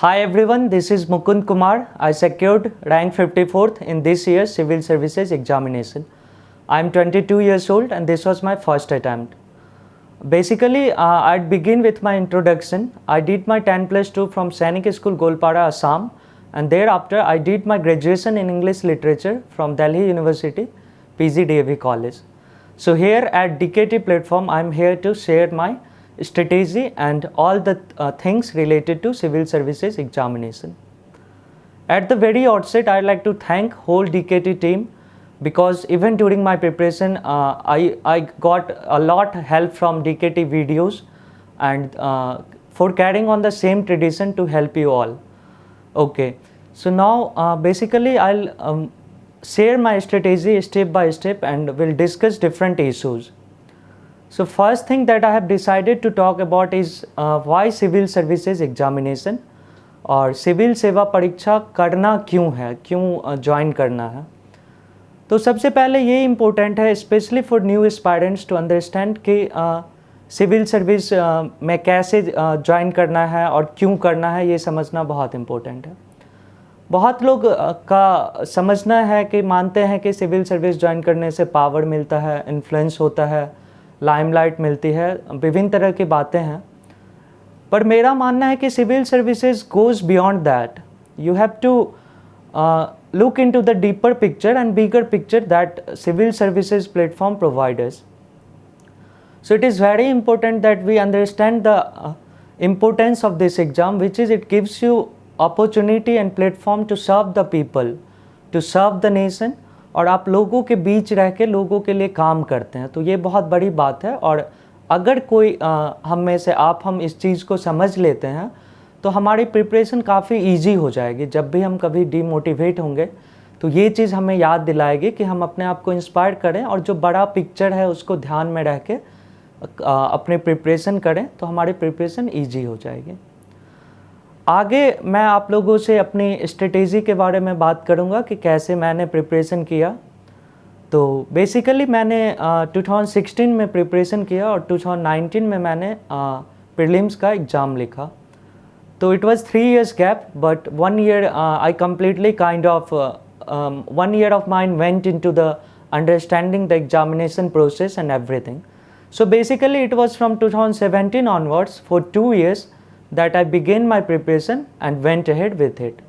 Hi everyone, this is Mukund Kumar. I secured rank 54th in this year's Civil Services examination. I am 22 years old and this was my first attempt. Basically, I'd begin with my introduction. I did my 10+2 from Sainik School, Golpara, Assam, and thereafter I did my graduation in English Literature from Delhi University, PGDAV College. So here at DKT platform, I am here to share my strategy and all the things related to civil services examination. At the very outset, I'd like to thank whole DKT team because even during my preparation, I got a lot help from DKT videos and for carrying on the same tradition to help you all. Okay, so now basically I'll share my strategy step by step and we'll discuss different issues. So first thing that I have decided to talk about is why civil services examination और civil सेवा परीक्षा करना क्यों है, क्यों join करना है. तो सबसे पहले ये इम्पोर्टेंट है specially for new aspirants to understand कि सिविल सर्विस में कैसे ज्वाइन करना है और क्यों करना है, ये समझना बहुत इम्पोर्टेंट है. बहुत लोग का समझना है कि मानते हैं कि सिविल सर्विस ज्वाइन करने से पावर मिलता है, इन्फ्लुएंस होता है, लाइमलाइट मिलती है, विभिन्न तरह की बातें हैं. पर मेरा मानना है कि civil services goes beyond that. You have to look into the deeper picture and bigger picture that civil services platform provides us. So it is very important that we understand the importance of this exam, which is it gives you opportunity and platform to serve the people, to serve the nation, और आप लोगों के बीच रह के लोगों के लिए काम करते हैं. तो ये बहुत बड़ी बात है और अगर कोई हम में से हम इस चीज़ को समझ लेते हैं तो हमारी प्रिपरेशन काफ़ी इजी हो जाएगी. जब भी हम कभी डीमोटिवेट होंगे तो ये चीज़ हमें याद दिलाएगी कि हम अपने आप को इंस्पायर करें और जो बड़ा पिक्चर है उसको ध्यान में रख के अपनी प्रिपरेशन करें तो हमारी प्रिपरेशन इजी हो जाएगी. आगे मैं आप लोगों से अपनी स्ट्रेटेजी के बारे में बात करूँगा कि कैसे मैंने प्रिपरेशन किया. तो बेसिकली मैंने 2016 में प्रिपरेशन किया और 2019 में मैंने प्रीलिम्स का एग्ज़ाम लिखा. So it was 3 years gap, but 1 year I completely kind of 1 year of mine went into the understanding the examination process and everything. So basically it was from 2017 onwards for 2 years that I began my preparation and went ahead with it.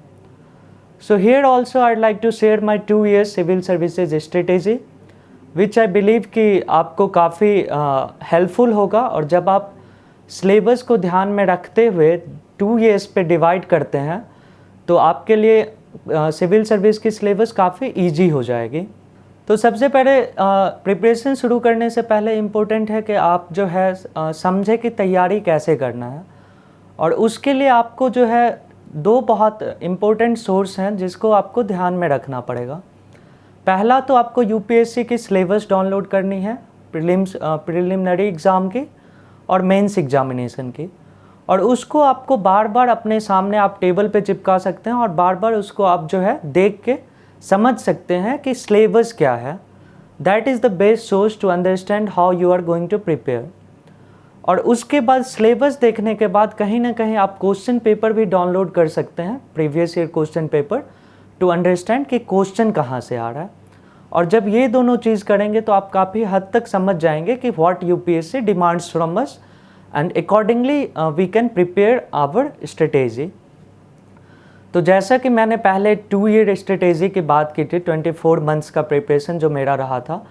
So here also I'd like to share my 2 years civil services strategy, which I believe कि आपको काफ़ी helpful होगा. और जब आप syllabus को ध्यान में रखते हुए 2 years पे डिवाइड करते हैं तो आपके लिए सिविल सर्विस की सिलेबस काफ़ी इजी हो जाएगी. तो सबसे पहले प्रिपरेशन शुरू करने से पहले इम्पोर्टेंट है कि आप जो है समझे कि तैयारी कैसे करना है. और उसके लिए आपको जो है 2 बहुत इम्पोर्टेंट सोर्स हैं जिसको आपको ध्यान में रखना पड़ेगा. पहला तो आपको यूपीएससी की सिलेबस डाउनलोड करनी है, प्रिलिमिनरी एग्ज़ाम की और मेंस एग्जामिनेशन की. और उसको आपको बार बार अपने सामने आप टेबल पे चिपका सकते हैं और बार बार उसको आप जो है देख के समझ सकते हैं कि सिलेबस क्या है. That is the best source to understand how you are going to prepare. और उसके बाद सिलेबस देखने के बाद कहीं ना कहीं आप क्वेश्चन पेपर भी डाउनलोड कर सकते हैं, previous year question paper, to understand कि क्वेश्चन कहाँ से आ रहा है. और जब ये दोनों चीज़ करेंगे तो आप काफ़ी हद तक समझ जाएंगे कि what UPSC demands from us and accordingly we can prepare our strategy. तो जैसा कि मैंने पहले 2 year strategy की बात की थी, 24 months का प्रिपरेशन जो मेरा रहा था,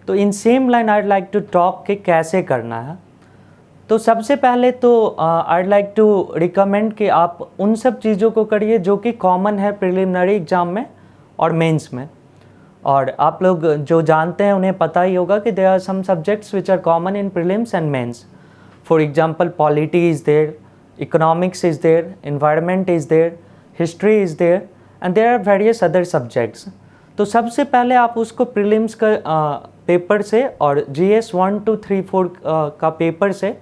तो in same line I'd like to talk कि कैसे करना है. तो सबसे पहले तो I'd like to recommend कि आप उन सब चीज़ों को करिए जो कि कॉमन है प्रिलिमिनरी एग्ज़ाम में और मेंस में. और आप लोग जो जानते हैं उन्हें पता ही होगा कि there are some subjects which are common in prelims and mains. For example, polity is there, economics is there, environment is there, history is there, and there are various other subjects. तो सबसे पहले आप उसको prelims का paper से और GS 1 2 3 4 का paper से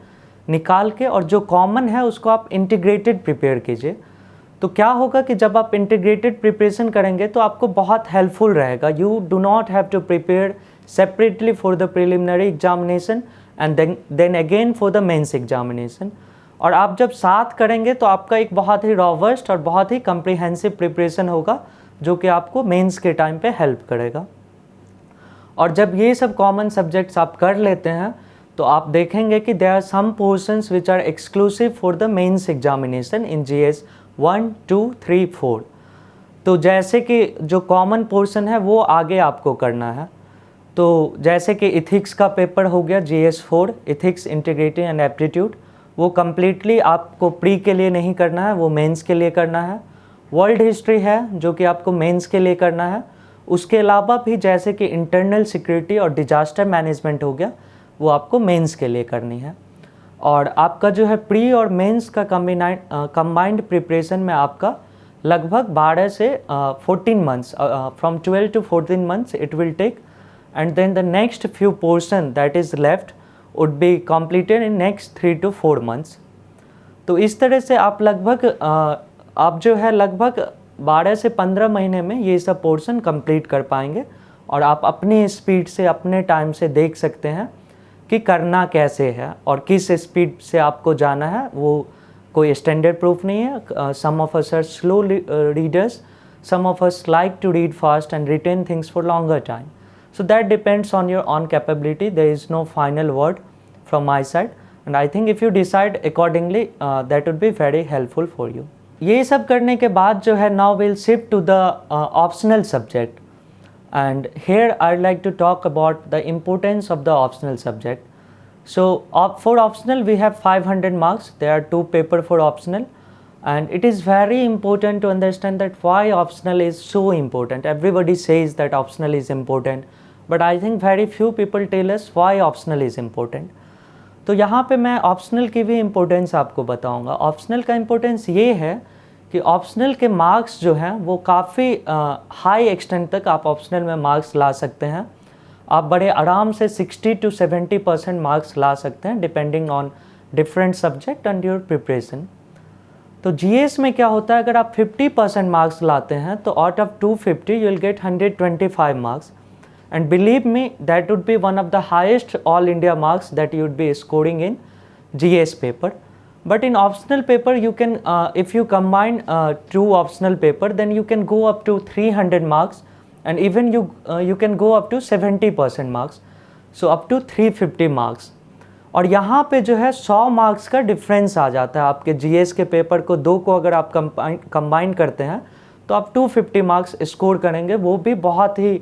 निकाल के और जो कॉमन है उसको आप इंटीग्रेटेड प्रिपेयर कीजिए. तो क्या होगा कि जब आप इंटीग्रेटेड प्रिपरेशन करेंगे तो आपको बहुत हेल्पफुल रहेगा. You do not have to prepare separately for the preliminary examination and then again for the mains examination. और आप जब साथ करेंगे तो आपका एक बहुत ही रॉबस्ट और बहुत ही कम्प्रिहेंसिव प्रिपरेशन होगा जो कि आपको मेंस के टाइम पे हेल्प करेगा। और जब ये सब कॉमन सब्जेक्ट्स आप कर लेते हैं तो आप देखेंगे कि there are some portions which are exclusive for the mains examination in GS 1, 2, 3, 4। तो जैसे कि जो कॉमन पोर्शन है वो आगे आपको करना है। तो जैसे कि इथिक्स का पेपर हो गया GS 4, ethics, integrity and aptitude, वो कम्प्लीटली आपको प्री के लिए नहीं करना है, वो मेंस के लिए करना है। वर्ल्ड हिस्ट्री है जो कि आपको मेंस के लिए करना है। उसके अलावा भी जैसे कि इंटरनल सिक्योरिटी और डिजास्टर मैनेजमेंट हो गया, वो आपको मेंस के लिए करनी है। और आपका जो है प्री और मेंस का कंबाइंड प्रिपरेशन में आपका लगभग 12 से 14 months, from 12 to 14 months it will take, and then the next few portion that is left would be completed in next 3 to 4 months। तो इस तरह से आप लगभग आप जो है लगभग 12 से 15 महीने में ये सब पोर्शन कंप्लीट कर पाएंगे। और आप अपनी स्पीड से, अपने टाइम से देख सकते हैं कि करना कैसे है और किस स्पीड से आपको जाना है। वो कोई स्टैंडर्ड प्रूफ नहीं है। Some of us are slow readers, some of us like to read fast and retain things for longer time. So that depends on your own capability. There is no final word from my side, and I think if you decide accordingly, that would be very helpful for you. ये सब करने के बाद जो है now we'll shift to the optional subject, and here I'd like to talk about the importance of the optional subject. So for optional we have 500 marks. There are 2 papers for optional. And it is very important to understand that why optional is so important. Everybody says that optional is important, but I think very few people tell us why optional is important. तो यहाँ पे मैं optional की भी importance आपको बताऊँगा। optional का importance ये है कि optional के marks जो हैं वो काफ़ी high extent तक आप optional में marks ला सकते हैं। आप बड़े आराम से 60 to 70% marks ला सकते हैं depending on different subject and your preparation। तो जीएस में क्या होता है, अगर आप 50% मार्क्स लाते हैं तो out of 250 you will get 125 marks, and believe me that would be one of the highest all India marks that you would B scoring in GS paper. But in optional paper you can if you combine 2 optional paper then you can go up to 300 marks, and even you can go up to 70% marks, so up to 350 marks। और यहाँ पे जो है 100 marks का difference आ जाता है। आपके GS के पेपर को 2 को अगर आप कंबाइन करते हैं तो आप 250 मार्क्स स्कोर करेंगे, वो भी बहुत ही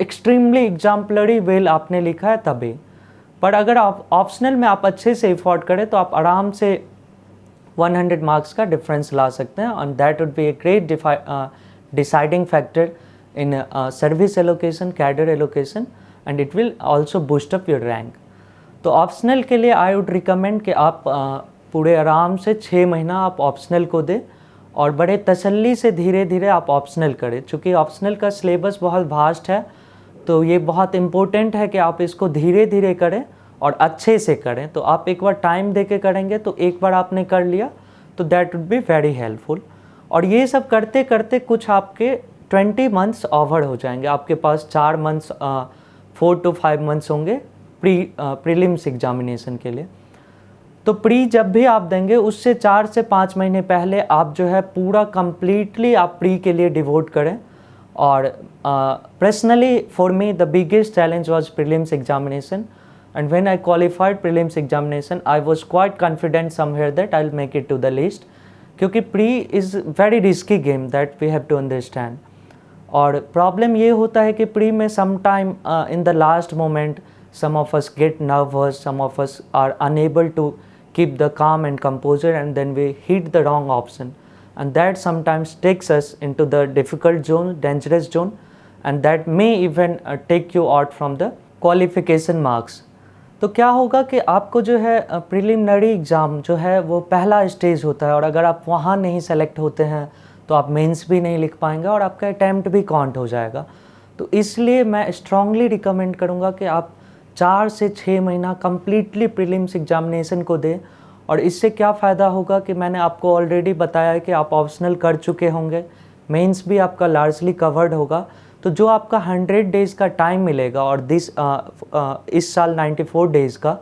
एक्सट्रीमली एग्जाम्पलरी वेल आपने लिखा है तभी। पर अगर आप ऑप्शनल में आप अच्छे से एफोर्ड करें तो आप आराम से 100 मार्क्स का डिफरेंस ला सकते हैं, and that would be a great deciding factor in service allocation, cadre allocation, and it will also boost up your rank. तो ऑप्शनल के लिए आई वुड रिकमेंड कि आप पूरे आराम से 6 महीना आप ऑप्शनल को दें और बड़े तसल्ली से धीरे धीरे आप ऑप्शनल करें। चूँकि ऑप्शनल का सिलेबस बहुत वास्ट है तो ये बहुत इम्पोर्टेंट है कि आप इसको धीरे धीरे करें और अच्छे से करें। तो आप एक बार टाइम दे के करेंगे तो एक बार आपने कर लिया तो that would be very helpful. और ये सब करते करते कुछ आपके 20 मंथ्स ओवर हो जाएंगे। आपके पास 4 मंथ्स 4 to 5 मंथ्स होंगे प्रीलिम्स एग्जामिनेशन के लिए। तो प्री जब भी आप देंगे उससे 4 से 5 महीने पहले आप जो है पूरा कम्प्लीटली आप प्री के लिए डिवोट करें। और personally for me the biggest challenge was prelims examination, and when I qualified prelims examination I was quite confident somewhere that I will make it to the list, क्योंकि pre is very risky game that we have to understand. और problem ये होता है कि pre में some time in the last moment some of us get nervous, some of us are unable to keep the calm and composure, and then we hit the wrong option, and that sometimes takes us into the difficult zone, dangerous zone, and that may even take you out from the qualification marks। तो क्या होगा कि आपको जो है preliminary exam जो है वो पहला स्टेज होता है, और अगर आप वहाँ नहीं सेलेक्ट होते हैं तो आप मेंस भी नहीं लिख पाएंगे और आपका अटैम्प्ट भी काउंट हो जाएगा। तो इसलिए मैं स्ट्रांगली रिकमेंड करूँगा कि आप 4 से 6 महीना कम्प्लीटली प्रीलिम्स एग्जामिनेशन को दें। और इससे क्या फ़ायदा होगा कि मैंने आपको ऑलरेडी बताया है कि आप ऑप्शनल कर चुके होंगे, मेंस भी आपका लार्जली कवर्ड होगा। तो जो आपका 100 डेज़ का टाइम मिलेगा और इस साल 94 डेज़ का,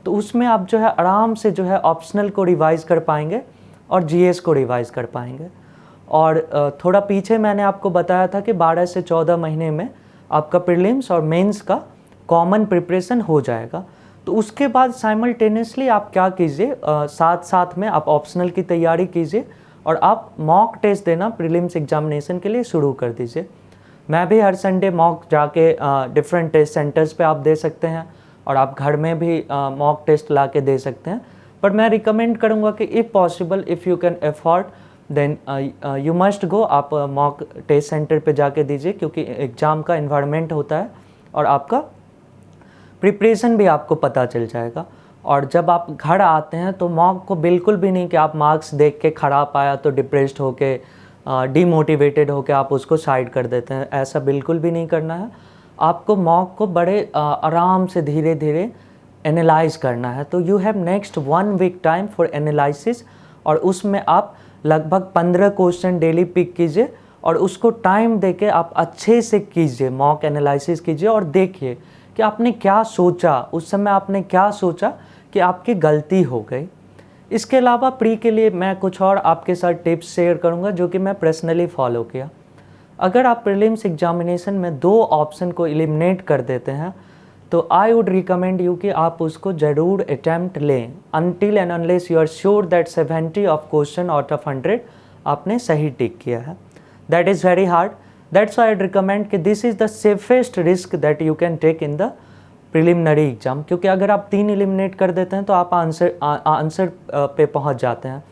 तो उसमें आप जो है आराम से जो है ऑप्शनल को रिवाइज़ कर पाएंगे और जीएस को रिवाइज़ कर पाएंगे। और थोड़ा पीछे मैंने आपको बताया था कि 12 से 14 महीने में आपका प्रीलिम्स और मेंस का कॉमन प्रिपरेशन हो जाएगा। तो उसके बाद साइमल्टेनियसली आप क्या कीजिए, साथ साथ में आप ऑप्शनल की तैयारी कीजिए और आप मॉक टेस्ट देना प्रीलिम्स एग्जामिनेशन के लिए शुरू कर दीजिए। मैं भी हर संडे मॉक जाके डिफरेंट टेस्ट सेंटर्स पे आप दे सकते हैं और आप घर में भी मॉक टेस्ट ला के दे सकते हैं। पर मैं रिकमेंड करूँगा कि if possible, if you can afford, then you must go, आप मॉक टेस्ट सेंटर पे जाके दीजिए, क्योंकि एग्ज़ाम का इन्वायरमेंट होता है और आपका प्रिपरेशन भी आपको पता चल जाएगा। और जब आप घर आते हैं तो मॉक को बिल्कुल भी नहीं कि आप मार्क्स देख के ख़राब आया तो डिप्रेस्ड होके डीमोटिवेटेड होके आप उसको साइड कर देते हैं, ऐसा बिल्कुल भी नहीं करना है। आपको मॉक को बड़े आराम से धीरे धीरे एनालाइज करना है। तो you have next 1 week time for analysis, और उसमें आप लगभग 15 क्वेश्चन डेली पिक कीजिए और उसको टाइम देके आप अच्छे से कीजिए, मॉक एनालिसिस कीजिए और देखिए कि आपने क्या सोचा, उस समय आपने क्या सोचा कि आपकी गलती हो गई। इसके अलावा प्री के लिए मैं कुछ और आपके साथ टिप्स शेयर करूंगा जो कि मैं पर्सनली फॉलो किया। अगर आप प्रीलिम्स एग्जामिनेशन में 2 ऑप्शन को एलिमिनेट कर देते हैं तो आई वुड रिकमेंड यू कि आप उसको ज़रूर अटैम्प्ट लें, until and unless you are sure that 70 of question out of 100 आपने सही टिक किया है। That is very hard, that's why I recommend कि this is the safest risk that you can take in the preliminary exam, क्योंकि अगर आप 3 eliminate कर देते हैं तो आप आंसर पे पहुंच जाते हैं।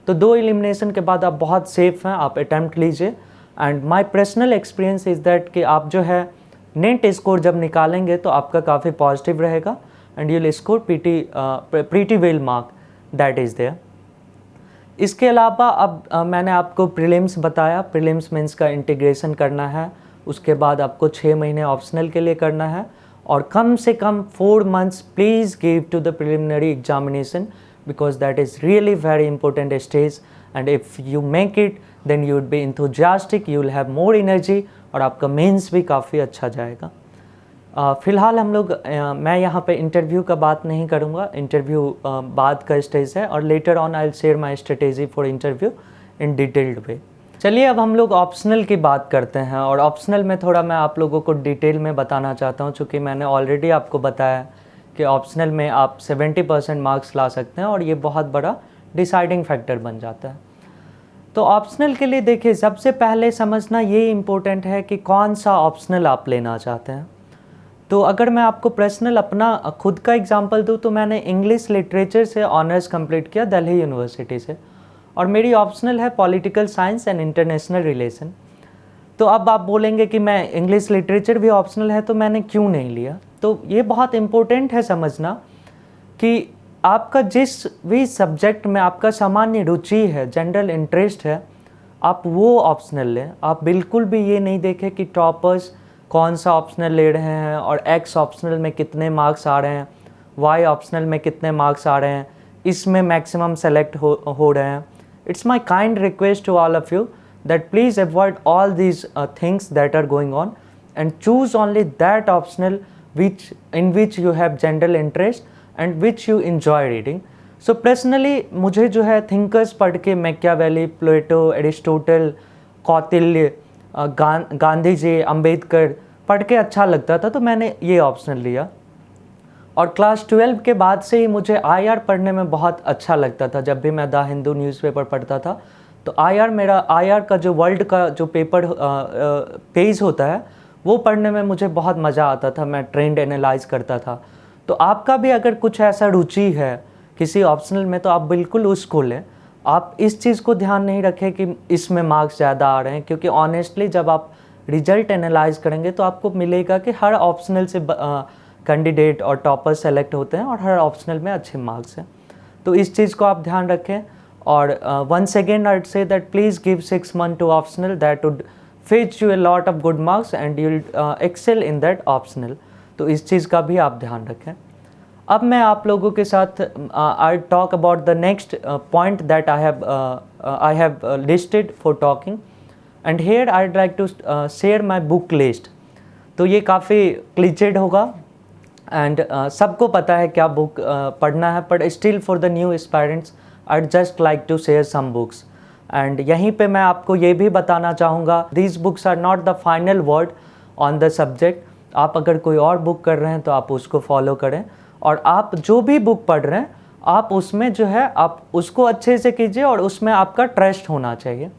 तो 2 एलिमिनेशन के बाद आप बहुत सेफ हैं, आप अटैम्प्ट लीजिए। And my personal experience is that कि आप जो है नेट स्कोर जब निकालेंगे तो आपका काफ़ी पॉजिटिव रहेगा and you will score pretty well mark, that is there. इसके अलावा अब मैंने आपको प्रीलिम्स बताया, प्रीलिम्स मेंस का इंटीग्रेशन करना है, उसके बाद आपको 6 महीने ऑप्शनल के लिए करना है और कम से कम 4 months please give to the preliminary examination, because that is really very important stage and if you make it then you would be enthusiastic, you will have more energy और आपका मेंस भी काफ़ी अच्छा जाएगा। फ़िलहाल हम लोग मैं यहाँ पे इंटरव्यू का बात नहीं करूँगा, इंटरव्यू बाद का स्टेज है और later on I will share my strategy for interview in detailed वे। चलिए अब हम लोग ऑप्शनल की बात करते हैं और ऑप्शनल में थोड़ा मैं आप लोगों को डिटेल में बताना चाहता हूँ, चूँकि मैंने ऑलरेडी आपको बताया कि ऑप्शनल में आप 70% मार्क्स ला सकते हैं और ये बहुत बड़ा डिसाइडिंग फैक्टर बन जाता है। तो ऑप्शनल के लिए देखिए, सबसे पहले समझना ये इम्पोर्टेंट है कि कौन सा ऑप्शनल आप लेना चाहते हैं। तो अगर मैं आपको पर्सनल अपना खुद का एग्जांपल दूं तो मैंने इंग्लिश लिटरेचर से ऑनर्स कंप्लीट किया दिल्ली यूनिवर्सिटी से और मेरी ऑप्शनल है political science and international relation. तो अब आप बोलेंगे कि मैं इंग्लिश लिटरेचर भी ऑप्शनल है तो मैंने क्यों नहीं लिया। तो ये बहुत इम्पोर्टेंट है समझना कि आपका जिस भी सब्जेक्ट में आपका सामान्य रुचि है, जनरल इंटरेस्ट है, आप वो ऑप्शनल लें। आप बिल्कुल भी ये नहीं देखें कि टॉपर्स कौन सा ऑप्शनल ले रहे हैं और एक्स ऑप्शनल में कितने मार्क्स आ रहे हैं, वाई ऑप्शनल में कितने मार्क्स आ रहे हैं, इसमें मैक्सिमम सेलेक्ट हो रहे हैं। It's my kind request to all of you that please avoid all these things that are going on and choose only that optional in which you have general interest and which you enjoy reading. So personally मुझे जो है thinkers पढ़ के Machiavelli, प्लेटो, Aristotle, Kautilya, Gandhi ji, Ambedkar पढ़ के अच्छा लगता था तो मैंने ये ऑप्शनल लिया। और क्लास 12 के बाद से ही मुझे आईआर पढ़ने में बहुत अच्छा लगता था। जब भी मैं द हिंदू न्यूज़पेपर पढ़ता था तो आईआर का जो वर्ल्ड का जो पेपर पेज होता है वो पढ़ने में मुझे बहुत मज़ा आता था, मैं ट्रेंड एनालाइज करता था। तो आपका भी अगर कुछ ऐसा रुचि है किसी ऑप्शनल में तो आप बिल्कुल उसको लें। आप इस चीज़ को ध्यान नहीं रखें कि इसमें मार्क्स ज़्यादा आ रहे हैं, क्योंकि ऑनेस्टली जब आप रिजल्ट एनालाइज करेंगे तो आपको मिलेगा कि हर ऑप्शनल से कैंडिडेट और टॉपर सेलेक्ट होते हैं और हर ऑप्शनल में अच्छे मार्क्स हैं। तो इस चीज़ को आप ध्यान रखें। और once again I would say that please give 6 months to optional, that would fetch you a lot of good marks and you'll excel in that optional। तो इस चीज़ का भी आप ध्यान रखें। अब मैं आप लोगों के साथ I talk about the next point that I have listed for talking and here I like to share my book list. तो ये काफ़ी क्लीचेड होगा एंड सबको पता है क्या बुक पढ़ना है, but still for the new aspirants I just like to share some books. And यहीं पे मैं आपको ये भी बताना चाहूँगा, these books are not the final word on the subject. आप अगर कोई और बुक कर रहे हैं तो आप उसको फॉलो करें, और आप जो भी बुक पढ़ रहे हैं आप उसमें जो है आप उसको अच्छे से कीजिए और उसमें आपका ट्रस्ट होना चाहिए।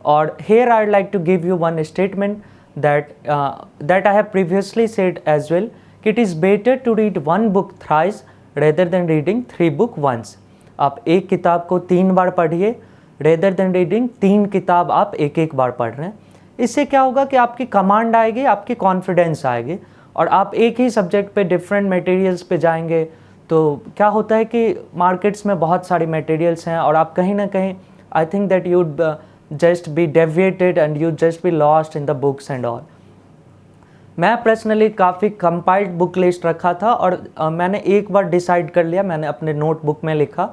और here I'd like to give you one statement that I have previously said as well, it is better to read one book thrice rather than reading 3 book once। आप एक किताब को 3 बार पढ़िए rather than reading 3 किताब आप एक एक बार पढ़ रहे हैं। इससे क्या होगा कि आपकी कमांड आएगी, आपकी कॉन्फिडेंस आएगी, और आप एक ही सब्जेक्ट पे डिफरेंट मटेरियल्स पे जाएंगे तो क्या होता है कि मार्केट्स में बहुत सारी मटेरियल्स हैं और आप कहीं ना कहीं I think that you'd just be deviated and you just be lost in the books and all। मैं पर्सनली काफ़ी कंपाइल्ड बुक लिस्ट रखा था, और मैंने एक बार डिसाइड कर लिया, मैंने अपने नोटबुक में लिखा,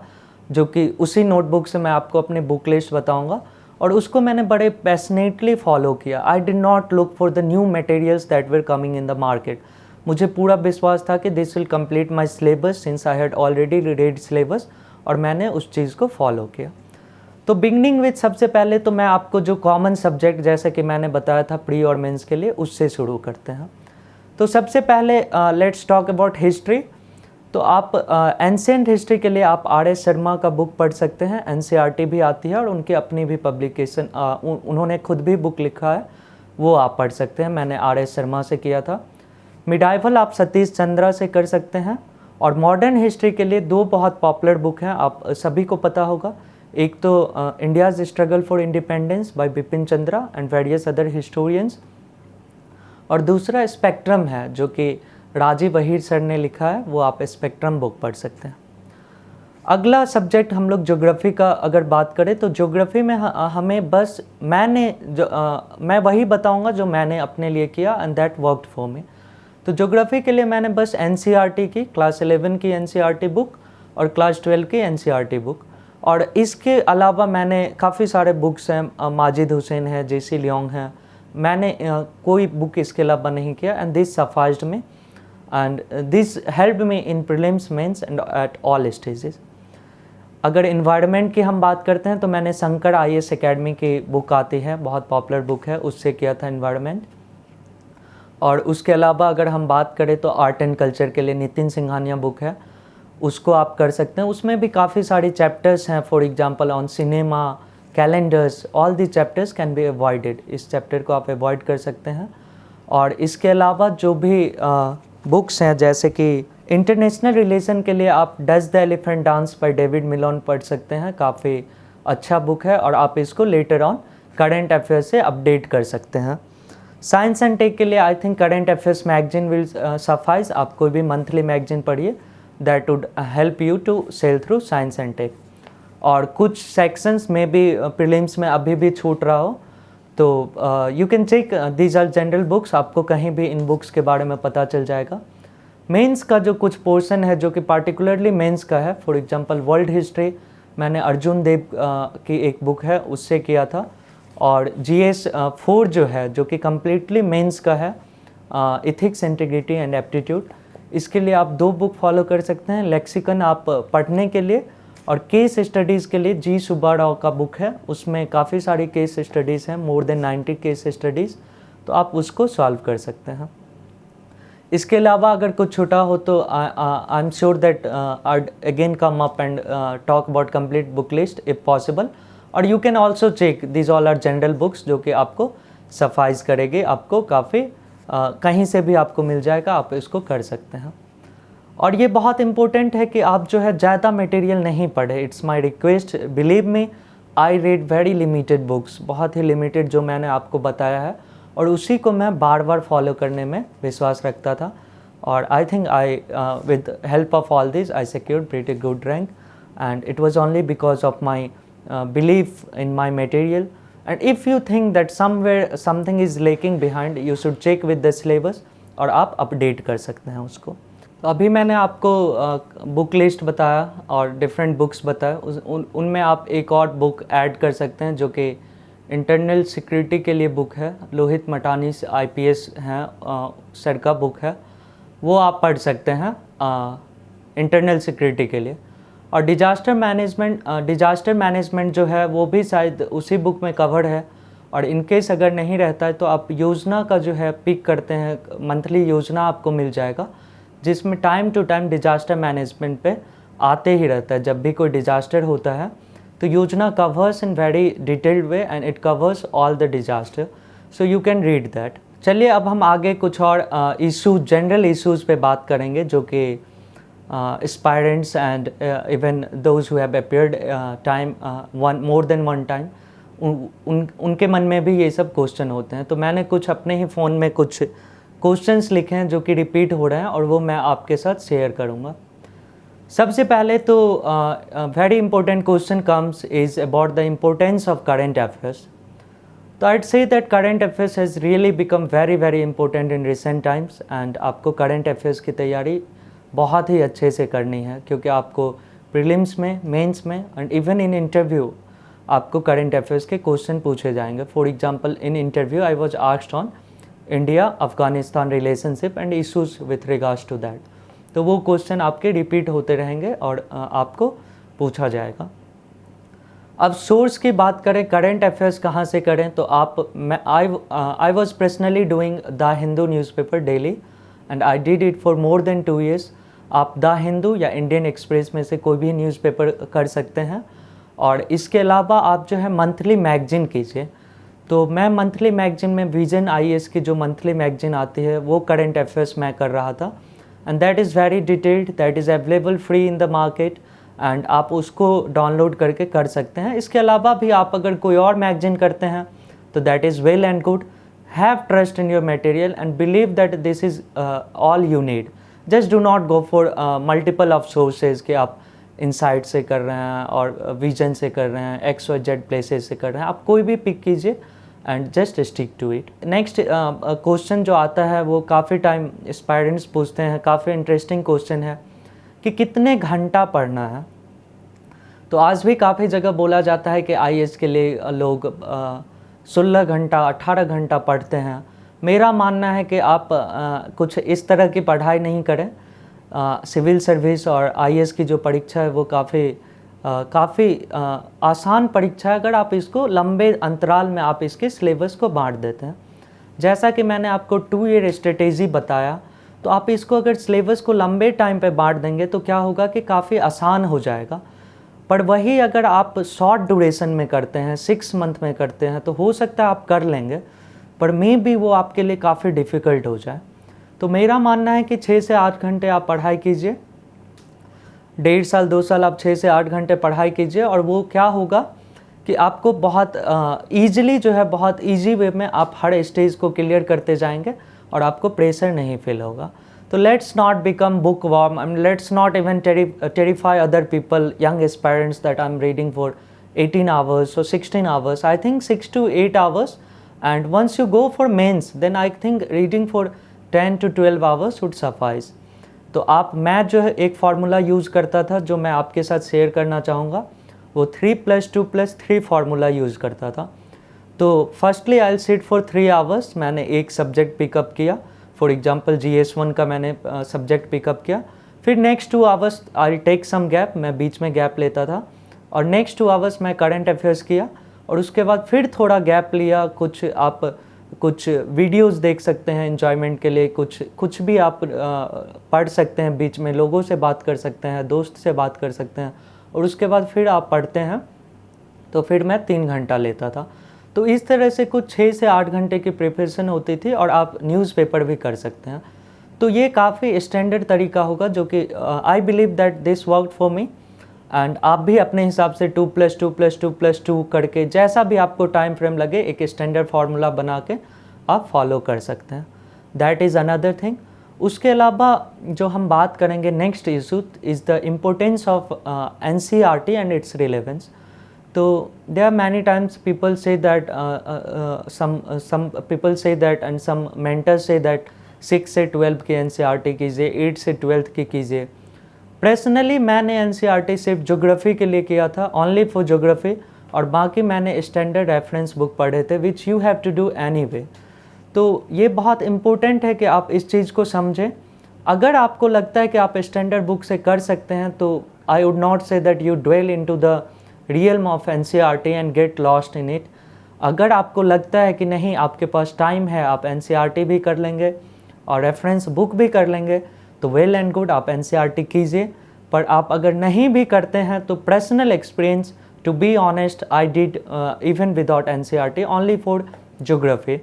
जो कि उसी नोटबुक से मैं आपको अपनी बुक लिस्ट बताऊंगा, और उसको मैंने बड़े पैशनेटली फॉलो किया। आई did not look for the new materials that were coming in the market. मुझे पूरा विश्वास था कि this will complete my syllabus since I had already read syllabus, और मैंने उस चीज़ को फॉलो किया। तो बिगनिंग विथ सबसे पहले तो मैं आपको जो कॉमन सब्जेक्ट जैसे कि मैंने बताया था प्री और मेंस के लिए, उससे शुरू करते हैं। तो सबसे पहले लेट्स टॉक अबाउट हिस्ट्री। तो आप एंशिएंट हिस्ट्री के लिए आप R.S. शर्मा का बुक पढ़ सकते हैं, NCERT भी आती है और उनकी अपनी भी पब्लिकेशन, उन्होंने खुद भी बुक लिखा है, वो आप पढ़ सकते हैं। मैंने R.S. शर्मा से किया था। मिडाइवल आप सतीश चंद्रा से कर सकते हैं। और मॉडर्न हिस्ट्री के लिए 2 बहुत पॉपुलर बुक हैं, आप सभी को पता होगा। एक तो India's struggle for independence bye Bipin Chandra and various other historians, और दूसरा स्पेक्ट्रम है जो कि राजीव अहीर सर ने लिखा है, वो आप स्पेक्ट्रम बुक पढ़ सकते हैं। अगला सब्जेक्ट हम लोग ज्योग्राफी का अगर बात करें तो ज्योग्राफी में हमें बस मैं वही बताऊंगा जो मैंने अपने लिए किया and that worked for me. तो ज्योग्राफी के लिए मैंने बस NCERT की क्लास 11 की NCERT बुक और क्लास 12 की NCERT बुक, और इसके अलावा मैंने काफ़ी सारे बुक्स हैं, माजिद हुसैन है, JC लियोंग है, मैंने कोई बुक इसके अलावा नहीं किया, and this sufficed me and this helped me in prelims mains and at all stages. अगर इन्वायरमेंट की हम बात करते हैं तो मैंने शंकर IAS एकेडमी की बुक आती है, बहुत पॉपुलर बुक है, उससे किया था इन्वायरमेंट। और उसके अलावा अगर हम बात करें तो आर्ट एंड कल्चर के लिए नितिन सिंघानिया बुक है, उसको आप कर सकते हैं। उसमें भी काफ़ी सारी चैप्टर्स हैं, for example on cinema, calendars, all the chapters can be avoided, इस चैप्टर को आप अवॉइड कर सकते हैं। और इसके अलावा जो भी बुक्स हैं जैसे कि इंटरनेशनल रिलेशन के लिए आप does the elephant dance by David मिलोन पढ़ सकते हैं, काफ़ी अच्छा बुक है, और आप इसको लेटर ऑन करंट अफेयर्स से अपडेट कर सकते हैं। साइंस एंड टेक के लिए I think current affairs magazine will suffice, आप कोई भी मंथली मैगजीन पढ़िए, that would help you to sail through science and tech। और कुछ सेक्शंस में भी प्रीलिम्स में अभी भी छूट रहा हो तो you can check these are general books, आपको कहीं भी इन बुक्स के बारे में पता चल जाएगा। मेंस का जो कुछ पोर्शन है जो कि पार्टिकुलरली मेंस का है, फॉर एग्जांपल वर्ल्ड हिस्ट्री मैंने अर्जुन देव की एक बुक है उससे किया था, और GS 4 जो है जो कि कम्प्लीटली मेंस का है, इथिक्स, इंटीग्रिटी एंड एप्टीट्यूड, इसके लिए आप 2 बुक फॉलो कर सकते हैं। लेक्सिकन आप पढ़ने के लिए, और केस स्टडीज़ के लिए G सुब्बा राव का बुक है, उसमें काफ़ी सारी केस स्टडीज़ हैं, मोर देन 90 केस स्टडीज़, तो आप उसको सॉल्व कर सकते हैं। इसके अलावा अगर कुछ छूटा हो तो I am sure that I again come up and talk about complete book list if possible. और you can also check this all are general books जो कि आपको सफाइज करेगी, आपको काफ़ी कहीं से भी आपको मिल जाएगा, आप इसको कर सकते हैं। और ये बहुत इम्पोर्टेंट है कि आप जो है ज़्यादा मटेरियल नहीं पढ़े, it's my request, believe me I read very limited books, बहुत ही लिमिटेड जो मैंने आपको बताया है, और उसी को मैं बार बार फॉलो करने में विश्वास रखता था। और I think I with help of all this I secured pretty good rank, and it was only because of my belief in my material. And if you think that somewhere something is lacking behind, you should check with the syllabus और आप update कर सकते हैं उसको। तो अभी मैंने आपको बुक लिस्ट बताया और डिफरेंट बुक्स बताया, उनमें आप एक और बुक ऐड कर सकते हैं जो कि इंटरनल सिक्योरिटी के लिए बुक है, लोहित मटानी IPS हैं सर का बुक है, वो आप पढ़ सकते हैं इंटरनल सिक्योरिटी के लिए। और डिजास्टर मैनेजमेंट जो है वो भी शायद उसी बुक में कवर है। और इनकेस अगर नहीं रहता है तो आप योजना का जो है पिक करते हैं, मंथली योजना आपको मिल जाएगा जिसमें time to time disaster management पे आते ही रहता है। जब भी कोई डिजास्टर होता है तो योजना covers in very detailed way and it covers all the disaster, so you can read that. चलिए अब हम आगे कुछ और इशूज़, जनरल इशूज़ पे बात करेंगे जो कि aspirants and even those who have appeared time more than one time, उनके मन में भी ये सब क्वेश्चन होते हैं। तो मैंने कुछ अपने ही फ़ोन में कुछ क्वेश्चंस लिखे हैं जो कि रिपीट हो रहे हैं और वो मैं आपके साथ शेयर करूँगा। सबसे पहले तो very important question comes is about the importance of current affairs. तो I'd say that current affairs has really become very very important in recent times and आपको current affairs की तैयारी बहुत ही अच्छे से करनी है क्योंकि आपको प्रीलिम्स में, मेंस में एंड इवन इन इंटरव्यू आपको करंट अफेयर्स के क्वेश्चन पूछे जाएंगे। For example in interview I was asked on India Afghanistan relationship and issues with regards to that. तो वो क्वेश्चन आपके रिपीट होते रहेंगे और आपको पूछा जाएगा। अब सोर्स की बात करें, करंट अफेयर्स कहाँ से करें, तो I was personally doing the Hindu newspaper daily and I did it for more than 2 years। आप द हिंदू या इंडियन एक्सप्रेस में से कोई भी न्यूज़पेपर कर सकते हैं। और इसके अलावा आप जो है मंथली मैगजीन कीजिए। तो मैं मंथली मैगजीन में विजन IAS की जो मंथली मैगजीन आती है वो करंट अफेयर्स मैं कर रहा था and that is very detailed, that is available free in the market and आप उसको डाउनलोड करके कर सकते हैं। इसके अलावा भी आप अगर कोई और मैगजीन करते हैं तो that is well and good. Have trust in your material and believe that this is all you need. Just do not go for multiple of sources कि आप इनसाइट से कर रहे हैं और विजन से कर रहे हैं, XYZ प्लेसेस से कर रहे हैं। आप कोई भी पिक कीजिए and just stick to it. Next question जो आता है वो काफ़ी टाइम एस्पायरेंट्स पूछते हैं, काफ़ी इंटरेस्टिंग क्वेश्चन है कि कितने घंटा पढ़ना है। तो आज भी काफ़ी जगह बोला जाता है कि IAS के लिए लोग 16 घंटा 18 घंटा पढ़ते हैं। मेरा मानना है कि आप कुछ इस तरह की पढ़ाई नहीं करें। सिविल सर्विस और IAS की जो परीक्षा है वो काफ़ी आसान परीक्षा है अगर आप इसको लंबे अंतराल में आप इसके सिलेबस को बांट देते हैं। जैसा कि मैंने आपको 2 year स्ट्रेटेजी बताया, तो आप इसको अगर सिलेबस को लंबे टाइम पे बांट देंगे तो क्या होगा कि काफ़ी आसान हो जाएगा। पर वही अगर आप शॉर्ट ड्यूरेशन में करते हैं, 6 month में करते हैं, तो हो सकता है आप कर लेंगे पर मे भी वो आपके लिए काफ़ी डिफ़िकल्ट हो जाए। तो मेरा मानना है कि 6 से 8 घंटे आप पढ़ाई कीजिए। 1.5 साल 2 साल आप 6 से 8 घंटे पढ़ाई कीजिए और वो क्या होगा कि आपको बहुत ईजिली जो है, बहुत ईजी वे में आप हर स्टेज को क्लियर करते जाएंगे और आपको प्रेशर नहीं फील होगा। तो let's not become book warm and let's not even terrify other people, young aspirants that I am reading for 18 hours or 16 hours. I think 6 to 8 hours, and once you go for mains then I think reading for 10 to 12 hours would suffice. तो मैं जो है एक formula use करता था जो मैं आपके साथ शेयर करना चाहूँगा। वो 3+2+3 फार्मूला यूज़ करता था। तो firstly I will sit for 3 hours। मैंने एक सब्जेक्ट पिकअप किया, फॉर एग्जांपल GS1 का मैंने सब्जेक्ट पिकअप किया। फिर next 2 hours I will take some gap, मैं बीच में गैप लेता था और नेक्स्ट 2 hours मैं करंट अफेयर्स किया और उसके बाद फिर थोड़ा गैप लिया। कुछ वीडियोस देख सकते हैं एंजॉयमेंट के लिए, कुछ भी आप पढ़ सकते हैं, बीच में लोगों से बात कर सकते हैं, दोस्त से बात कर सकते हैं और उसके बाद फिर आप पढ़ते हैं। तो फिर मैं 3 घंटा लेता था। तो इस तरह से कुछ 6 से 8 घंटे की प्रिपरेशन होती थी और आप न्यूज़पेपर भी कर सकते हैं। तो ये काफ़ी स्टैंडर्ड तरीका होगा जो कि I believe that this work for me and आप भी अपने हिसाब से 2+2+2+2 करके जैसा भी आपको टाइम फ्रेम लगे एक स्टैंडर्ड फार्मूला बना के आप फॉलो कर सकते हैं। That is another thing. उसके अलावा जो हम बात करेंगे next issue is the importance of NCERT and its relevance. तो there are many times people say that some people say that and some mentors say that 6 से 12 की NCERT कीजिए, 8 से 12 की कीजिए। पर्सनली मैंने NCERT सिर्फ ज्योग्राफी के लिए किया था, ओनली फॉर ज्योग्राफी, और बाकी मैंने स्टैंडर्ड रेफरेंस बुक पढ़े थे which you have to do anyway. तो ये बहुत इम्पोर्टेंट है कि आप इस चीज़ को समझें अगर आपको लगता है कि आप स्टैंडर्ड बुक से कर सकते हैं तो I would not say that you dwell into the realm of NCERT and get lost in it. अगर आपको लगता है कि नहीं, आपके पास टाइम है, आप एनसीईआरटी भी कर लेंगे और रेफरेंस बुक भी कर लेंगे, तो वेल एंड गुड, आप एनसीईआरटी कीजिए। पर आप अगर नहीं भी करते हैं तो personal experience, to be honest, I did even without NCERT only for geography.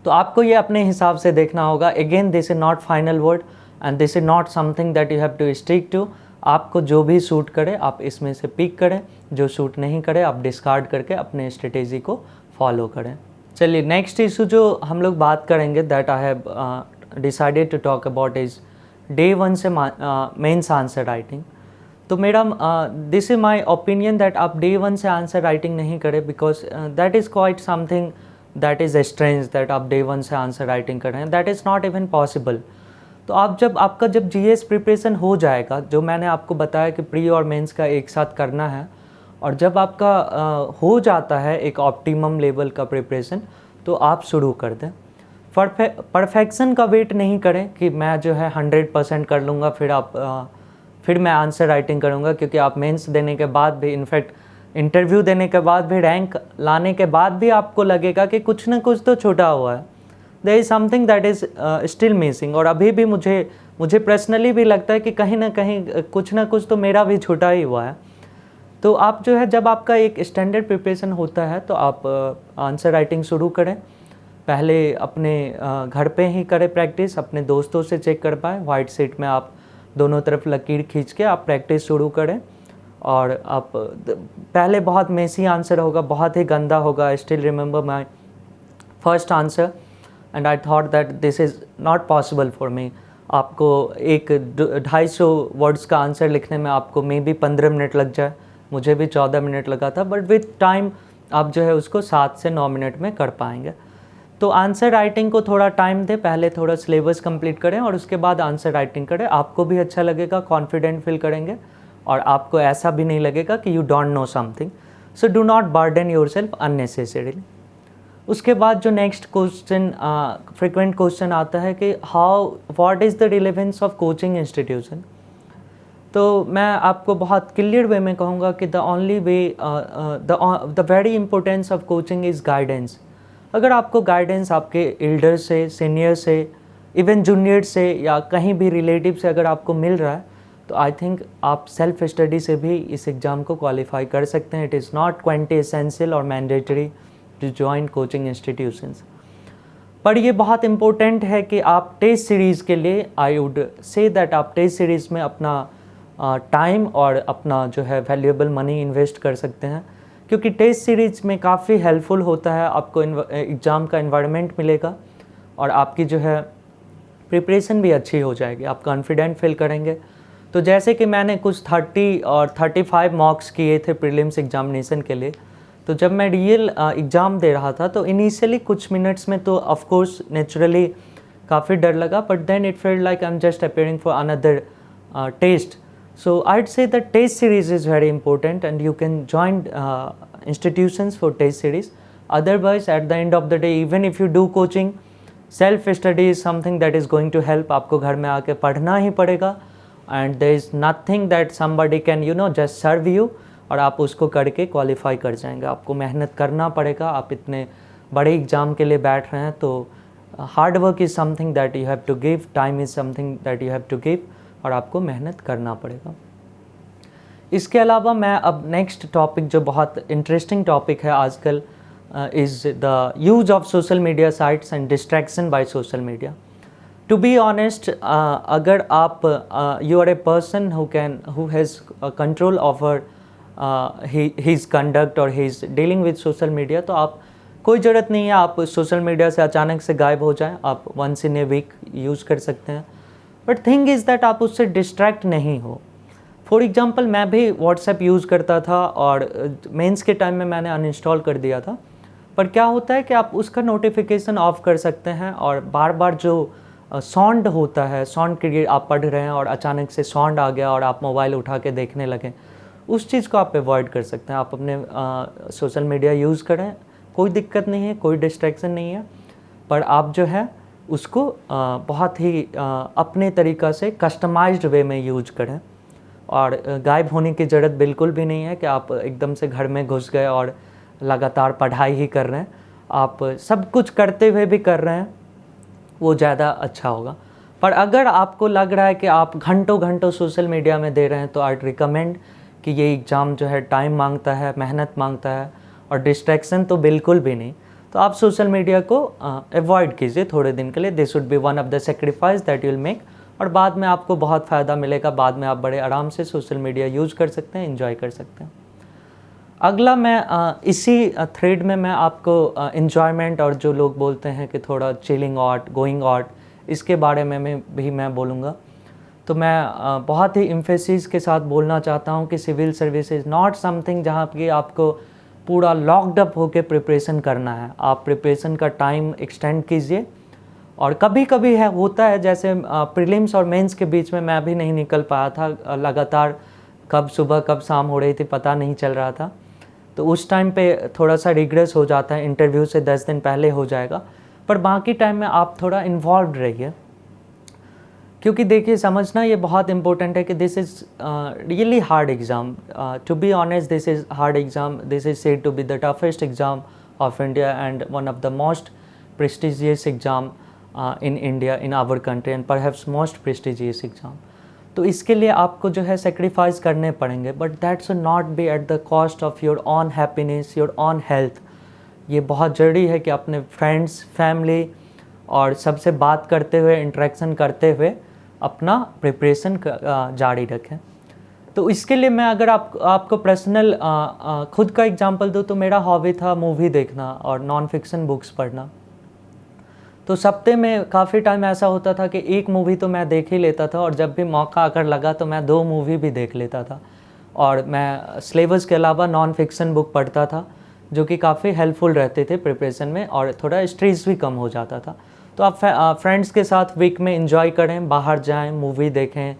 तो आपको ये अपने हिसाब से देखना होगा। Again, this is not final word and this is not something that you have to stick to. आपको जो भी सूट करे आप इसमें से पिक करें, जो सूट नहीं करे आप डिस्कार्ड करके अपने स्ट्रेटेजी को फॉलो करें। चलिए, नेक्स्ट इशू जो हम लोग बात करेंगे that I have decided to talk about is day 1 से मेंस आंसर राइटिंग। तो मेरा this is my opinion that आप डे 1 से आंसर राइटिंग नहीं करें, because that is quite something that is strange that आप डे 1 से आंसर राइटिंग कर रहे हैं, that is not even possible. तो आप आपका जब जीएस प्रिपरेशन हो जाएगा, जो मैंने आपको बताया कि प्री और मेंस का एक साथ करना है, और जब आपका हो जाता है एक ऑप्टिमम लेवल का प्रिपरेशन, तो आप शुरू कर दें। परफेक्शन का वेट नहीं करें कि मैं जो है 100% कर लूँगा फिर मैं आंसर राइटिंग करूँगा, क्योंकि आप मेंस देने के बाद भी, इनफैक्ट इंटरव्यू देने के बाद भी, रैंक लाने के बाद भी आपको लगेगा कि कुछ ना कुछ तो छूटा हुआ है, there is something that is still missing. और अभी भी मुझे पर्सनली भी लगता है कि कहीं ना कहीं कुछ ना कुछ तो मेरा भी छूटा ही हुआ है। तो आप जो है, जब आपका एक स्टैंडर्ड प्रिपरेशन होता है तो आप आंसर राइटिंग शुरू करें। पहले अपने घर पे ही करें प्रैक्टिस, अपने दोस्तों से चेक कर पाए, वाइट शीट में आप दोनों तरफ लकीर खींच के आप प्रैक्टिस शुरू करें। और आप पहले बहुत मेसी आंसर होगा, बहुत ही गंदा होगा। I still remember my first answer and I thought that this is not possible for me. आपको एक 250 वर्ड्स का आंसर लिखने में आपको मे बी 15 मिनट लग जाए, मुझे भी 14 मिनट लगा था, बट विथ टाइम आप जो है उसको 7 से 9 मिनट में कर पाएंगे। तो आंसर राइटिंग को थोड़ा टाइम दें, पहले थोड़ा सिलेबस कंप्लीट करें और उसके बाद आंसर राइटिंग करें। आपको भी अच्छा लगेगा, कॉन्फिडेंट फील करेंगे और आपको ऐसा भी नहीं लगेगा कि you don't know something. So do not burden yourself unnecessarily. उसके बाद जो नेक्स्ट क्वेश्चन, फ्रिक्वेंट क्वेश्चन आता है कि what is the relevance of coaching institution. तो मैं आपको बहुत क्लियर वे में कहूँगा कि the only way, the very importance of coaching is guidance. अगर आपको गाइडेंस आपके एल्डर से, सीनियर से, इवन जूनियर से या कहीं भी रिलेटिव से अगर आपको मिल रहा है, तो आई थिंक आप सेल्फ स्टडी से भी इस एग्ज़ाम को क्वालिफाई कर सकते हैं। It is not quite essential और mandatory to join coaching institutions. पर ये बहुत इम्पोर्टेंट है कि आप टेस्ट सीरीज़ के लिए, आई वुड से दैट आप टेस्ट सीरीज़ में अपना टाइम और अपना जो है वैल्यूएबल मनी इन्वेस्ट कर सकते हैं, क्योंकि टेस्ट सीरीज़ में काफ़ी हेल्पफुल होता है। आपको एग्ज़ाम का इन्वायरमेंट मिलेगा और आपकी जो है प्रिपरेशन भी अच्छी हो जाएगी, आप कॉन्फिडेंट फील करेंगे। तो जैसे कि मैंने कुछ 30 और 35 मॉक्स किए थे प्रीलिम्स एग्जामिनेशन के लिए, तो जब मैं रियल एग्ज़ाम दे रहा था तो इनिशियली कुछ मिनट्स में तो ऑफ कोर्स नेचुरली काफ़ी डर लगा, but then it felt like I am just appearing for another test. So I'd say the test series is very important and you can join institutions for test series. Otherwise, at the end of the day, even if you do coaching, self study is something that is going to help. आपको घर में आके पढ़ना ही पड़ेगा and there is nothing that somebody can just serve you और आप उसको करके क्वालिफाई कर जाएंगे. आपको मेहनत करना पड़ेगा. आप इतने बड़े एग्ज़ाम के लिए बैठ रहे हैं, तो hard work is something that you have to give, time is something that you have to give, और आपको मेहनत करना पड़ेगा. इसके अलावा मैं अब नेक्स्ट टॉपिक जो बहुत इंटरेस्टिंग टॉपिक है आजकल is the use of social media sites and distraction by social media. To be honest, अगर आप you are a person who has control over his conduct और his dealing with social media, तो आप कोई ज़रूरत नहीं है आप सोशल मीडिया से अचानक से गायब हो जाएं. आप once in a week use कर सकते हैं. बट थिंग इज़ दैट आप उससे डिस्ट्रैक्ट नहीं हो. फॉर एग्ज़ाम्पल, मैं भी व्हाट्सएप यूज़ करता था और मेंस के टाइम में मैंने अनइंस्टॉल कर दिया था. पर क्या होता है कि आप उसका नोटिफिकेशन ऑफ कर सकते हैं और बार बार जो साउंड होता है, साउंड क्रिएट, आप पढ़ रहे हैं और अचानक से साउंड आ गया और आप मोबाइल उठा के देखने लगे, उस चीज़ को आप अवॉइड कर सकते हैं. आप अपने सोशल मीडिया यूज़ करें, कोई दिक्कत नहीं है, कोई डिस्ट्रैक्शन नहीं है. पर आप जो है उसको बहुत ही अपने तरीक़ा से कस्टमाइज्ड वे में यूज करें। और गायब होने की ज़रूरत बिल्कुल भी नहीं है कि आप एकदम से घर में घुस गए और लगातार पढ़ाई ही कर रहे हैं। आप सब कुछ करते हुए भी कर रहे हैं, वो ज़्यादा अच्छा होगा। पर अगर आपको लग रहा है कि आप घंटों घंटों सोशल मीडिया में दे रहे हैं, तो आई रिकमेंड कि ये एग्ज़ाम जो है टाइम मांगता है, मेहनत मांगता है और डिस्ट्रैक्शन तो बिल्कुल भी नहीं। तो आप सोशल मीडिया को अवॉइड कीजिए थोड़े दिन के लिए। This would be one of the sacrifice that you will make, और बाद में आपको बहुत फ़ायदा मिलेगा। बाद में आप बड़े आराम से सोशल मीडिया यूज़ कर सकते हैं, एंजॉय कर सकते हैं। अगला मैं इसी थ्रेड में मैं आपको एन्जॉयमेंट और जो लोग बोलते हैं कि थोड़ा चिलिंग आउट, गोइंग आउट, इसके बारे में मैं बोलूँगा। तो मैं बहुत ही एम्फेसिस के साथ बोलना चाहता हूँ कि civil service is not something जहाँ कि आपको पूरा लॉक्ड अप होकर प्रिपरेशन करना है। आप प्रिपरेशन का टाइम एक्सटेंड कीजिए, और कभी कभी होता है जैसे प्रीलिम्स और मेंस के बीच में मैं भी नहीं निकल पाया था, लगातार कब सुबह कब शाम हो रही थी पता नहीं चल रहा था। तो उस टाइम पे थोड़ा सा रिग्रेस हो जाता है, इंटरव्यू से 10 दिन पहले हो जाएगा। पर बाकी टाइम में आप थोड़ा इन्वॉल्व रहिए, क्योंकि देखिए समझना ये बहुत इंपॉर्टेंट है कि this is really hard exam. To be honest, this is hard exam. This is said to be the toughest exam of India and one of the most prestigious exam in India, in our country, and perhaps most prestigious exam. तो इसके लिए आपको जो है sacrifice करने पड़ेंगे, but that should not be at the cost of your on happiness, your on health. ये बहुत ज़रूरी है कि अपने फ्रेंड्स, फैमिली और सबसे बात करते हुए, इंटरेक्शन करते हुए अपना प्रिपरेशन जारी रखें। तो इसके लिए मैं अगर आपको पर्सनल खुद का एग्जांपल दूँ, तो मेरा हॉबी था मूवी देखना और नॉन फिक्शन बुक्स पढ़ना। तो सप्ते में काफ़ी टाइम ऐसा होता था कि एक मूवी तो मैं देख ही लेता था, और जब भी मौका अगर लगा तो मैं 2 मूवी भी देख लेता था। और मैं सिलेबस के अलावा नॉन फिक्शन बुक पढ़ता था, जो कि काफ़ी हेल्पफुल रहते थे प्रिपरेशन में, और थोड़ा स्ट्रेस भी कम हो जाता था। तो आप फ्रेंड्स के साथ वीक में एंजॉय करें, बाहर जाएं, मूवी देखें,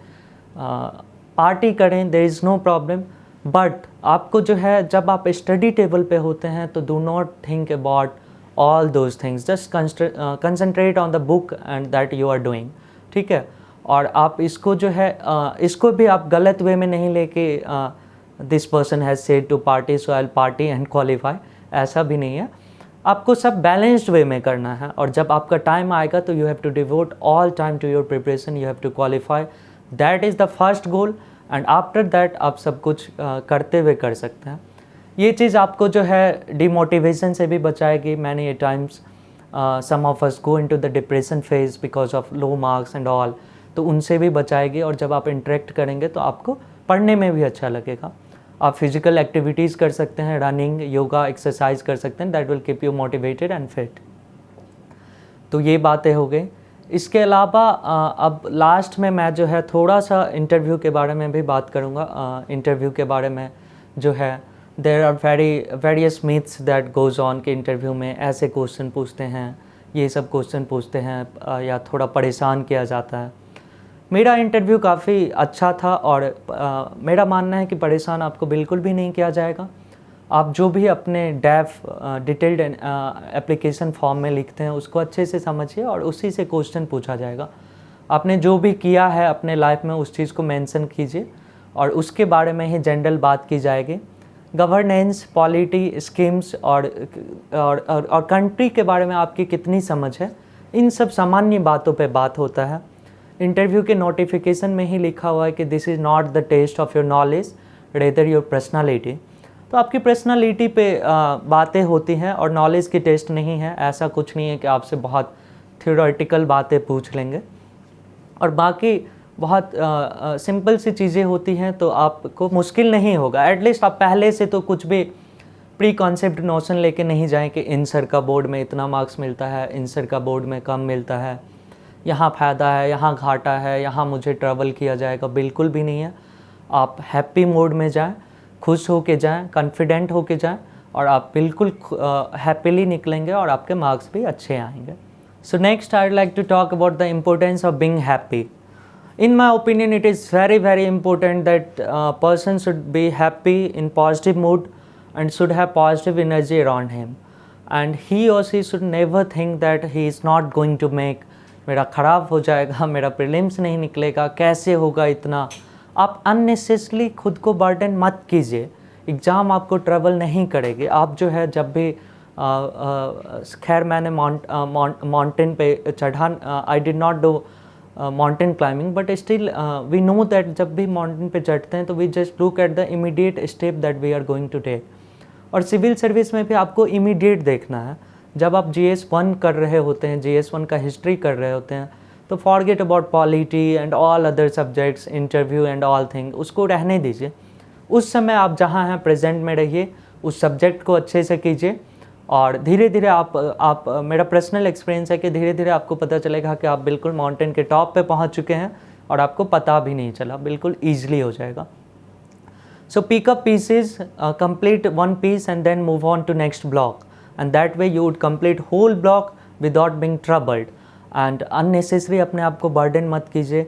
पार्टी करें, there is no problem. But आपको जो है, जब आप स्टडी टेबल पे होते हैं, तो do not think about all those things, just concentrate on the book and that you are doing, ठीक है। और आप इसको जो है इसको भी आप गलत वे में नहीं लेके this person has said to party so I party and qualify, ऐसा भी नहीं है। आपको सब बैलेंस्ड वे में करना है, और जब आपका टाइम आएगा तो you have to devote all time to your preparation, you have to qualify, that is the first goal. And after that आप सब कुछ करते हुए कर सकते हैं। ये चीज़ आपको जो है डिमोटिवेशन से भी बचाएगी। Many times some of us go into the depression phase because of low marks and all, तो उनसे भी बचाएगी। और जब आप इंटरेक्ट करेंगे तो आपको पढ़ने में भी अच्छा लगेगा। आप फिजिकल एक्टिविटीज़ कर सकते हैं, रनिंग, योगा, एक्सरसाइज कर सकते हैं, that will keep you motivated and fit. तो ये बातें हो गई। इसके अलावा अब लास्ट में मैं जो है थोड़ा सा इंटरव्यू के बारे में भी बात करूँगा। इंटरव्यू के बारे में जो है there are various myths that goes on के इंटरव्यू में ऐसे क्वेश्चन पूछते हैं, ये सब क्वेश्चन पूछते हैं, या थोड़ा परेशान किया जाता है। मेरा इंटरव्यू काफ़ी अच्छा था, और मेरा मानना है कि परेशान आपको बिल्कुल भी नहीं किया जाएगा। आप जो भी अपने डेफ डिटेल्ड एप्लीकेशन फॉर्म में लिखते हैं उसको अच्छे से समझिए, और उसी से क्वेश्चन पूछा जाएगा। आपने जो भी किया है अपने लाइफ में उस चीज़ को मेंशन कीजिए, और उसके बारे में ही जनरल बात की जाएगी। गवर्नेंस, पॉलिटी, स्कीम्स और कंट्री के बारे में आपकी कितनी समझ है, इन सब सामान्य बातों पे बात होता है। इंटरव्यू के नोटिफिकेशन में ही लिखा हुआ है कि this is not the test of your knowledge rather your personality. तो आपकी पर्सनालिटी पे बातें होती हैं, और नॉलेज की टेस्ट नहीं है। ऐसा कुछ नहीं है कि आपसे बहुत थ्योरेटिकल बातें पूछ लेंगे, और बाकी बहुत सिंपल सी चीज़ें होती हैं, तो आपको मुश्किल नहीं होगा। एटलीस्ट आप पहले से तो कुछ भी प्री कॉन्सेप्ट नोशन लेके नहीं जाएं कि इन सर का बोर्ड में इतना मार्क्स मिलता है, इन सर का बोर्ड में कम मिलता है, यहाँ फ़ायदा है, यहाँ घाटा है, यहाँ मुझे ट्रैवल किया जाएगा। बिल्कुल भी नहीं है। आप हैप्पी मोड में जाएं, खुश हो के जाएँ, कॉन्फिडेंट हो के जाएँ, और आप बिल्कुल हैप्पीली निकलेंगे, और आपके मार्क्स भी अच्छे आएंगे। So next I would like to talk about the importance of being happy. In my opinion, it is very important that a person should be happy, in positive mood, and should have positive energy around him. And he or she should never think that he is not going to make मेरा ख़राब हो जाएगा, मेरा prelims नहीं निकलेगा, कैसे होगा इतना। आप अननेसेसरली खुद को बर्डन मत कीजिए। एग्ज़ाम आपको ट्रबल नहीं करेगी। आप जो है जब भी खैर मैंने माउंटेन पे चढ़ा, I did not do mountain climbing, but still we know that जब भी माउंटेन पे चढ़ते हैं तो we just look at the immediate step that we are going to take. और सिविल सर्विस में भी आपको इमीडिएट देखना है। जब आप GS1 कर रहे होते हैं, GS1 का हिस्ट्री कर रहे होते हैं, तो forget about polity and all other subjects, interview and all thing, उसको रहने दीजिए। उस समय आप जहाँ हैं प्रेजेंट में रहिए, उस सब्जेक्ट को अच्छे से कीजिए और धीरे धीरे आप मेरा पर्सनल एक्सपीरियंस है कि धीरे धीरे आपको पता चलेगा कि आप बिल्कुल माउंटेन के टॉप पे पहुंच चुके हैं और आपको पता भी नहीं चला, बिल्कुल ईजिली हो जाएगा। So pick up pieces, complete one piece and then move on to next block, and that way you would complete whole block without being troubled. And unnecessary अपने आप को burden मत कीजिए।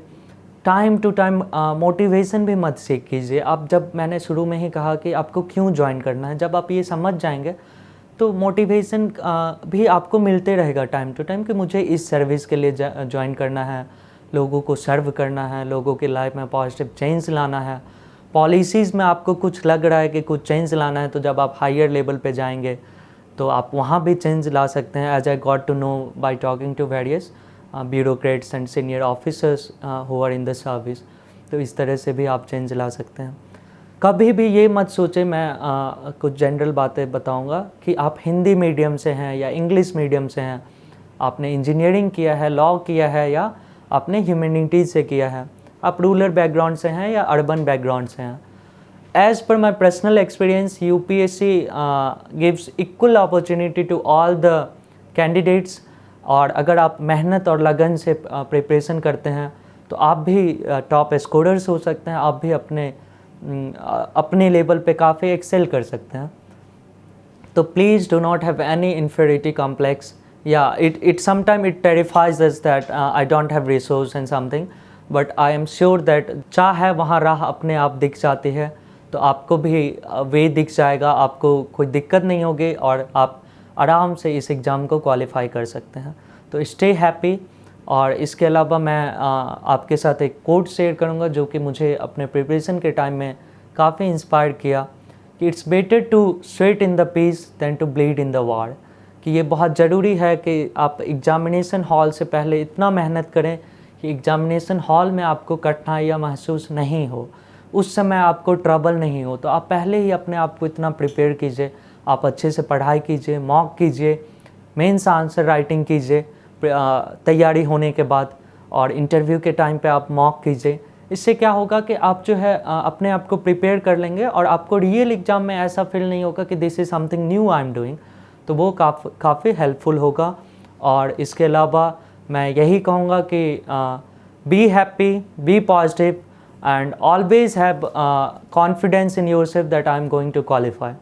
टाइम टू टाइम मोटिवेशन भी मत सीख कीजिए। आप जब मैंने शुरू में ही कहा कि आपको क्यों ज्वाइन करना है, जब आप ये समझ जाएंगे तो मोटिवेशन भी आपको मिलते रहेगा टाइम टू टाइम कि मुझे इस सर्विस के लिए ज्वाइन करना है, लोगों को सर्व करना है, लोगों की लाइफ में पॉजिटिव चेंज लाना है। पॉलिसीज़ में आपको कुछ लग रहा है कि कुछ चेंज लाना है, तो जब आप हायर लेवल पे जाएंगे तो आप वहाँ भी चेंज ला सकते हैं। As I got to know by talking to various bureaucrats and senior officers who are in the service, तो इस तरह से भी आप चेंज ला सकते हैं। कभी भी ये मत सोचे, मैं कुछ जनरल बातें बताऊंगा कि आप हिंदी मीडियम से हैं या इंग्लिश मीडियम से हैं, आपने इंजीनियरिंग किया है, लॉ किया है या आपने ह्यूमैनिटीज़ से किया है, आप रूरल बैकग्राउंड से हैं या अर्बन बैकग्राउंड से हैं। As per my personal experience, UPSC gives equal opportunity to all the candidates, और अगर आप मेहनत और लगन से प्रिपरेशन करते हैं तो आप भी टॉप स्कोरर्स हो सकते हैं, आप भी अपने लेवल पे काफ़ी एक्सेल कर सकते हैं। तो please do not have any inferiority complex, या it sometime it terrifies us that I don't have resource and something, but I am sure that चाह है वहाँ राह अपने आप दिख जाती है, तो आपको भी वे दिख जाएगा, आपको कोई दिक्कत नहीं होगी और आप आराम से इस एग्ज़ाम को क्वालिफाई कर सकते हैं। तो स्टे हैप्पी। और इसके अलावा मैं आपके साथ एक कोट शेयर करूंगा जो कि मुझे अपने प्रिपरेशन के टाइम में काफ़ी इंस्पायर किया, कि it's better to sweat in the peace than to bleed in the war. कि ये बहुत ज़रूरी है कि आप एग्ज़ामिनेशन हॉल से पहले इतना मेहनत करें कि एग्ज़ामिनेशन हॉल में आपको कठिनाइयाँ महसूस नहीं हो, उस समय आपको ट्रबल नहीं हो। तो आप पहले ही अपने आप को इतना प्रिपेयर कीजिए, आप अच्छे से पढ़ाई कीजिए, मॉक कीजिए, मेंस आंसर राइटिंग कीजिए तैयारी होने के बाद, और इंटरव्यू के टाइम पे आप मॉक कीजिए। इससे क्या होगा कि आप जो है अपने आप को प्रिपेयर कर लेंगे और आपको रियल एग्ज़ाम में ऐसा फील नहीं होगा कि this is something new I am doing, तो वो काफ़ी हेल्पफुल होगा। और इसके अलावा मैं यही कहूँगा कि be happy, be positive and always have confidence in yourself that I am going to qualify.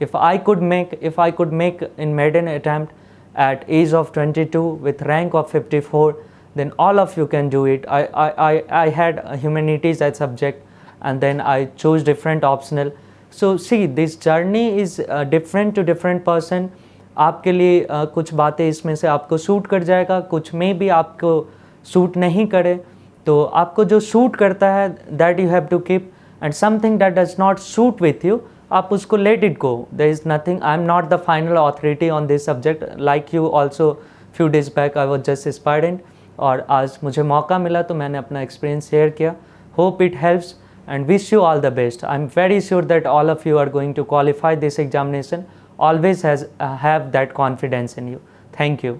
If I could make in maiden attempt at age of 22 with rank of 54, then all of you can do it. I had humanities as subject and then I chose different optional. So see, this journey is different to different person. आपके लिए कुछ बातें इसमें से आपको suit कर जाएगा, कुछ में भी आपको सूट नहीं करे। तो आपको जो सूट करता है that you have to keep, and something that does not suit with you, आप उसको let it go. There is nothing, I am not the final authority on this subject, like you also few days back I was just aspirant, और आज मुझे मौका मिला तो मैंने अपना एक्सपीरियंस शेयर किया। Hope it helps and wish you all the best. I am very sure that all of you are going to qualify this examination. Always have that confidence in you. Thank you.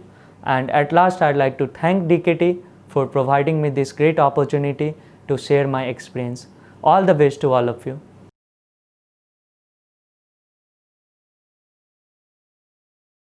And at last, I'd like to thank DKT for providing me this great opportunity to share my experience. All the best to all of you.